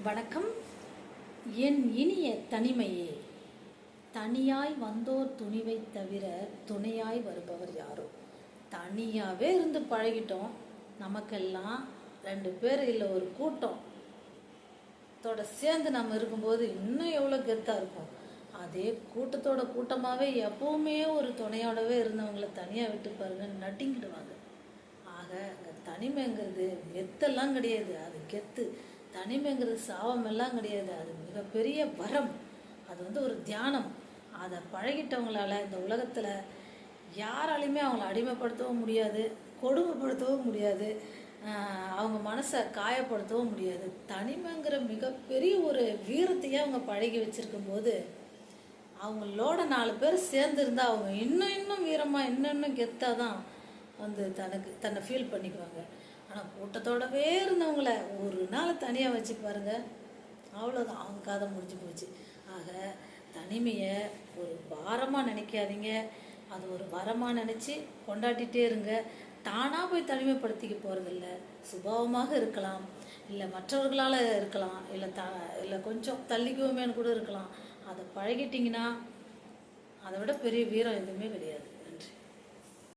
வணக்கம். என் இனிய தனிமையே, தனியாய் வந்தோர் துணிவை தவிர துணையாய் வருபவர் யாரோ. தனியாகவே இருந்து பழகிட்டோம். நமக்கெல்லாம் 2 பேர் இல்லை ஒரு கூட்டத்தோட சேர்ந்து நம்ம இருக்கும்போது இன்னும் எவ்வளோ கெத்தாக இருக்கும். அதே கூட்டத்தோட கூட்டமாகவே எப்பவுமே ஒரு துணையோடவே இருந்தவங்களை தனியாக விட்டு பாருங்க நட்டிங்கிடுவாங்க. ஆக அங்கே தனிமைங்கிறது கெத்தெல்லாம் கிடையாது, அது கெத்து. தனிமைங்கிறது சாபமெல்லாம் கிடையாது, அது மிகப்பெரிய வரம். அது ஒரு தியானம். அதை பழகிட்டவங்களால இந்த உலகத்தில் யாராலையுமே அவங்கள அடிமைப்படுத்தவும் முடியாது, கொடுமைப்படுத்தவும் முடியாது, அவங்க மனசை காயப்படுத்தவும் முடியாது. தனிமைங்கிற மிகப்பெரிய ஒரு வீரத்தையே அவங்க பழகி வச்சுருக்கும் போது அவங்களோட 4 பேர் சேர்ந்துருந்தால் அவங்க இன்னும் வீரமாக இன்னும் கெத்தாக தான் தன்னை ஃபீல் பண்ணிக்குவாங்க. ஆனால் கூட்டத்தோடவே இருந்தவங்கள ஒரு நாள் தனியாக வச்சு பாருங்கள், அவ்வளோதான், அவங்க கதை முடிஞ்சு போச்சு. ஆக தனிமையை ஒரு பாரமாக நினைக்காதீங்க, அது ஒரு வரமாக நினச்சி கொண்டாடிட்டே இருங்க. தானாக போய் தனிமைப்படுத்திக்க போகிறதில்ல, சுபாவமாக இருக்கலாம், இல்லை மற்றவர்களால் இருக்கலாம், இல்லை கொஞ்சம் தள்ளிக்குவோமேனு கூட இருக்கலாம். அதை பழகிட்டிங்கன்னா அதை விட பெரிய வீரம் எதுவுமே கிடையாது.